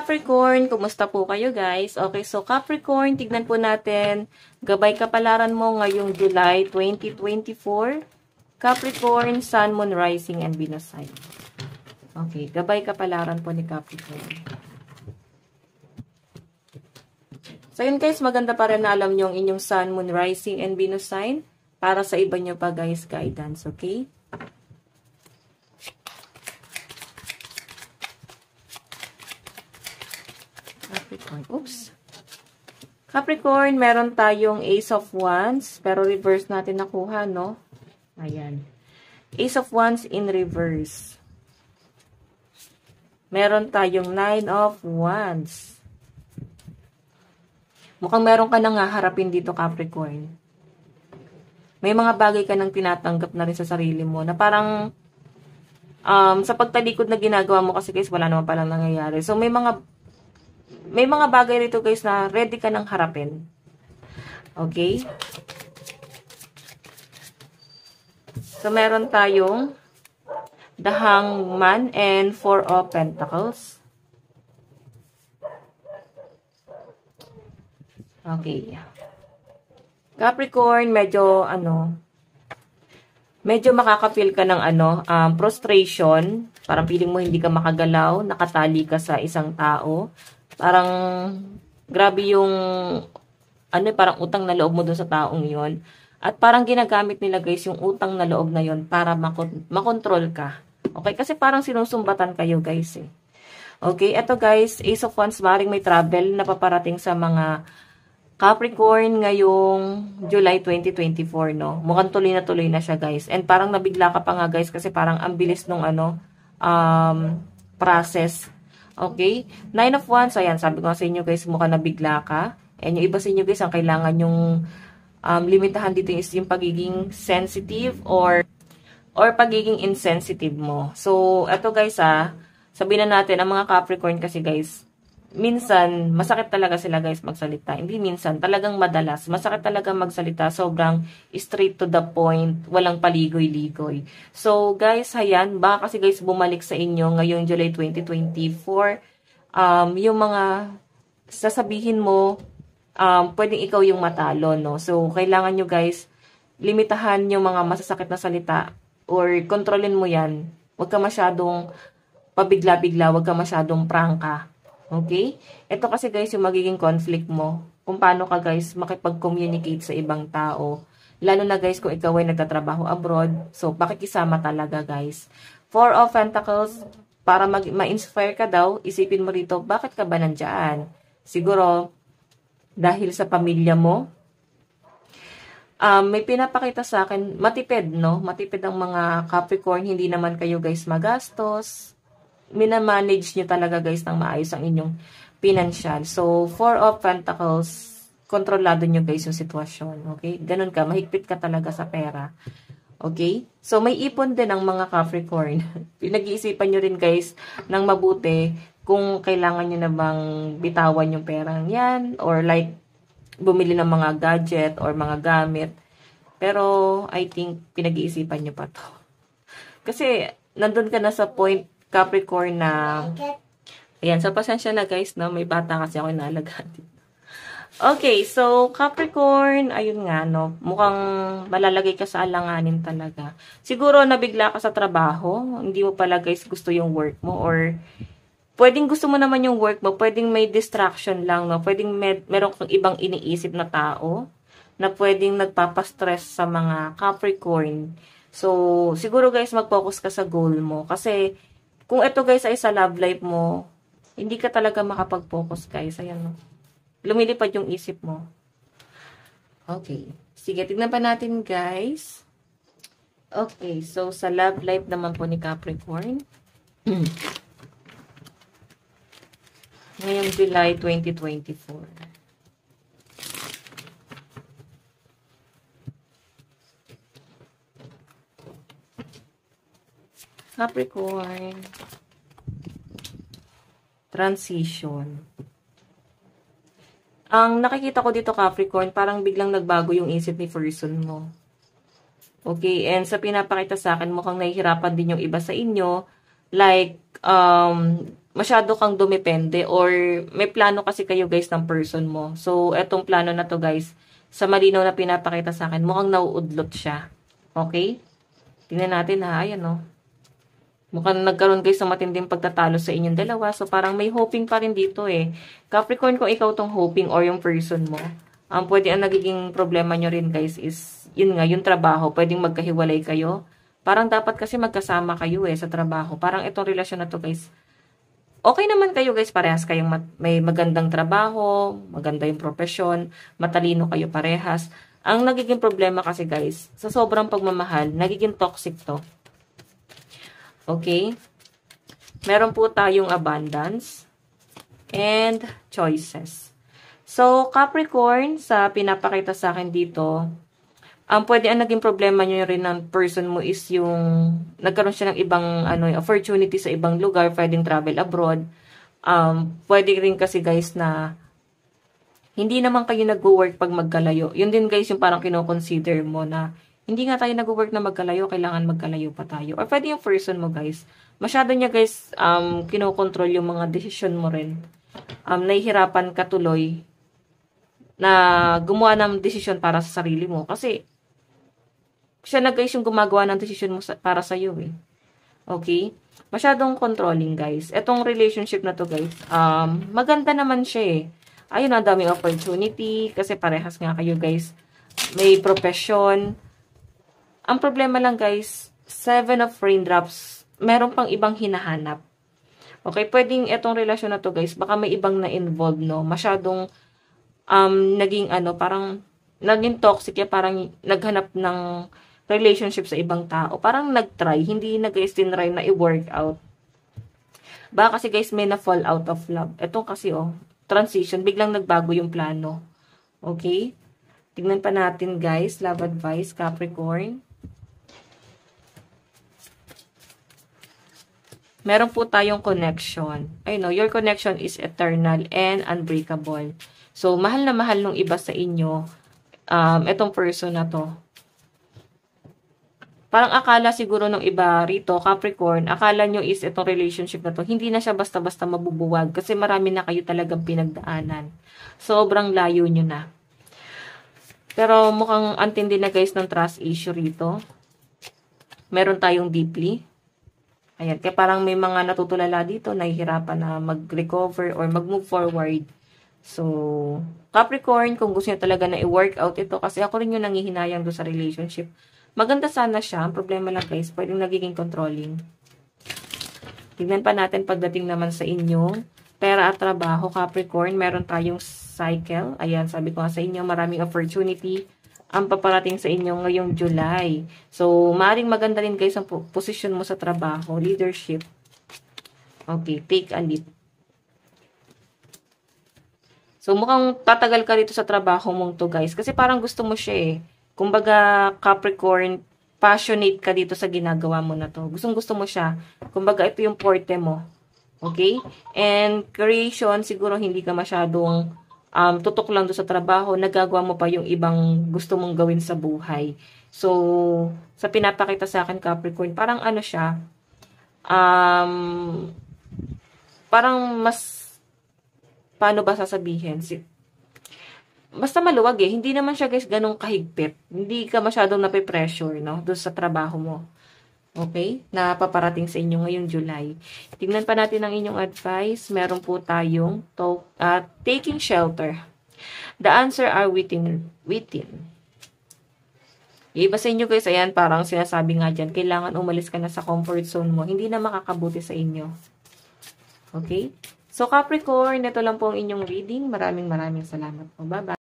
Capricorn, kumusta po kayo guys? Okay, so Capricorn, tignan po natin, gabay kapalaran mo ngayong July 2024. Capricorn, Sun, Moon, Rising, and Venus sign. Okay, gabay kapalaran po ni Capricorn. So yun guys, maganda pa rin na alam nyo ang inyong Sun, Moon, Rising, and Venus sign para sa iba nyo pa guys guidance, okay? Capricorn. Oops. Capricorn, meron tayong Ace of Wands, pero reverse natin nakuha, no? Ayan. Ace of Wands in reverse. Meron tayong Nine of Wands. Mukhang meron ka nang haharapin dito, Capricorn. May mga bagay ka nang tinatanggap na rin sa sarili mo na parang sa pagtalikod na ginagawa mo kasi guys, wala naman palang nangyayari. So, may mga bagay rito guys na ready ka nang harapin. Okay? So, meron tayong The Hangman and Four of Pentacles. Okay. Capricorn, medyo makaka-feel ka ng frustration. Parang feeling mo hindi ka makagalaw, nakatali ka sa isang tao. Parang grabe yung parang utang na loob mo dun sa taong yon. At parang ginagamit nila guys yung utang na loob na yon para makontrol ka. Okay, kasi parang sinusumbatan kayo guys eh. Okay, eto guys, Ace of Wands, maring may travel na paparating sa mga Capricorn ngayong July 2024, no? Mukhang tuloy na siya, guys. And parang nabigla ka pa nga, guys, kasi parang ang bilis nung process. Okay? Nine of Wands, ayan, sabi ko sa inyo, guys, mukhang nabigla ka. And yung iba sa inyo, guys, ang kailangan yung limitahan dito is yung pagiging sensitive or pagiging insensitive mo. So, eto, guys, sabihin na natin, ang mga Capricorn kasi, guys, minsan, masakit talaga sila guys magsalita. Hindi minsan, talagang madalas. Masakit talaga magsalita. Sobrang straight to the point. Walang paligoy-ligoy. So, guys, ayan. Baka kasi guys bumalik sa inyo ngayong July 2024. Yung mga sasabihin mo, pwedeng ikaw yung matalo, no? So, kailangan nyo guys, limitahan yung mga masasakit na salita or kontrolin mo yan. Huwag ka masyadong pabigla-bigla. Huwag ka masyadong prangka. Okay? Ito kasi guys yung magiging conflict mo. Kung paano ka guys makipag-communicate sa ibang tao. Lalo na guys kung ikaw ay nagtatrabaho abroad. So, pakikisama talaga guys. Four of Pentacles, para ma-inspire ka daw, isipin mo rito, bakit ka ba nandyan? Siguro, dahil sa pamilya mo. May pinapakita sa akin, matipid, no? Matipid ang mga Capricorn, hindi naman kayo guys magastos. Minamanage nyo talaga guys ng maayos ang inyong financial. So, Four of Pentacles, kontrolado nyo guys yung sitwasyon. Okay? Ganun ka, mahigpit ka talaga sa pera. Okay? So, may ipon din ang mga Capricorn. Pinag-iisipan nyo rin guys ng mabuti kung kailangan nyo na bang bitawan yung perang yan or like, bumili ng mga gadget or mga gamit. Pero, I think, pinag-iisipan nyo pa to. Kasi, nandun ka na sa point Capricorn na, ayan, so pasensya na guys, no? May bata kasi ako inalagaan dito. Okay, so Capricorn, ayun nga, no? Mukhang malalagay ka sa alanganin talaga. Siguro nabigla ka sa trabaho, hindi mo pala guys gusto yung work mo or pwedeng gusto mo naman yung work mo, pwedeng may distraction lang, no? Pwedeng meron kang ibang iniisip na tao na pwedeng nagpapastress sa mga Capricorn. So, siguro guys, mag-focus ka sa goal mo kasi kung ito guys ay sa love life mo, hindi ka talaga makapag-focus guys. Ayan, no? Lumilipad yung isip mo. Okay. Sige, tignan pa natin guys. Okay, so sa love life naman po ni Capricorn. Ngayong July 2024. Capricorn. Transition. Ang nakikita ko dito, Capricorn, parang biglang nagbago yung isip ni person mo. Okay, and sa pinapakita sa akin, mukhang nahihirapan din yung iba sa inyo. Like, masyado kang dumepende or may plano kasi kayo guys ng person mo. So, etong plano na to guys, sa malinaw na pinapakita sa akin, mukhang nauudlot siya. Okay? Tingnan natin ha, ayan o. Mukhang nagkaroon guys ng matinding pagtatalo sa inyong dalawa. So, parang may hoping pa rin dito eh. Capricorn, kung ikaw tong hoping or yung person mo, pwede ang nagiging problema nyo rin guys is, yun nga, yung trabaho. Pwedeng magkahiwalay kayo. Parang dapat kasi magkasama kayo sa trabaho. Parang itong relasyon na to guys, okay naman kayo guys, parehas kayong may magandang trabaho, maganda yung profesyon, matalino kayo parehas. Ang nagiging problema kasi guys, sa sobrang pagmamahal, nagiging toxic to. Okay? Meron po tayong abundance and choices. So, Capricorn, sa pinapakita sa akin dito, pwede ang naging problema nyo rin ng person mo is yung nagkaroon siya ng ibang opportunity sa ibang lugar, pwedeng travel abroad. Pwede rin kasi guys na hindi naman kayo nag-work pag magkalayo. Yun din guys yung parang kino-consider mo na hindi nga tayo nag-work na magkalayo, kailangan magkalayo pa tayo. Or pwede yung person mo guys, masyado niya guys kino-control yung mga decision mo rin. Nahihirapan ka tuloy na gumawa ng decision para sa sarili mo. Kasi siya na guys yung gumagawa ng decision mo para sa iyo eh. Okay? Masyadong controlling guys. Etong relationship na to guys, maganda naman siya eh. Ayun, ang daming opportunity kasi parehas nga kayo guys. May profession. Ang problema lang guys, 7 of raindrops, meron pang ibang hinahanap. Okay, pwedeng etong relasyon na to guys, baka may ibang na-involve no. Masyadong naging parang naging toxic ya, parang naghanap ng relationship sa ibang tao. Parang nag-try, hindi nag-tinry na i-work out. Baka kasi guys may na-fall out of love. Etong kasi transition, biglang nagbago yung plano. Okay? Tignan pa natin guys, love advice, Capricorn. Meron po tayong connection. I know, your connection is eternal and unbreakable. So, mahal na mahal nung iba sa inyo, etong person na to. Parang akala siguro ng iba rito, Capricorn, akala nyo is itong relationship na to, hindi na siya basta-basta mabubuwag kasi marami na kayo talagang pinagdaanan. Sobrang layo nyo na. Pero mukhang antindi na guys ng trust issue rito. Meron tayong deeply. Ayan, kaya parang may mga natutulala dito, nahihirapan na mag-recover or mag-move forward. So, Capricorn, kung gusto niyo talaga na i-work out ito, kasi ako rin yung nangihinayang doon sa relationship, maganda sana siya. Ang problema lang guys, pwedeng nagiging controlling. Tignan pa natin pagdating naman sa inyong pera at trabaho, Capricorn. Meron tayong cycle. Ayan, sabi ko nga sa inyo, maraming opportunity ang paparating sa inyo ngayong July. So, maaaring maganda rin guys ang position mo sa trabaho, leadership. Okay, take a leap. So, mukhang tatagal ka dito sa trabaho mong to guys. Kasi parang gusto mo siya eh. Kumbaga, Capricorn, passionate ka dito sa ginagawa mo na to. Gustong-gusto mo siya. Kumbaga, ito yung forte mo. Okay? And creation, siguro hindi ka masyadong tutok lang doon sa trabaho. Nagagawa mo pa yung ibang gusto mong gawin sa buhay. So, sa pinapakita sa akin, Capricorn, parang ano siya, parang mas, paano ba sasabihin? Basta maluwag eh. Hindi naman siya guys ganong kahigpit. Hindi ka masyadong nape-pressure, no? Doon sa trabaho mo. Okay? Na paparating sa inyo ngayong July. Tingnan pa natin ang inyong advice. Meron po tayong taking shelter. The answer are within. Iba sa inyo guys, ayan, parang sinasabi nga dyan, kailangan umalis ka na sa comfort zone mo. Hindi na makakabuti sa inyo. Okay? So Capricorn, ito lang po ang inyong reading. Maraming salamat po. Bye-bye.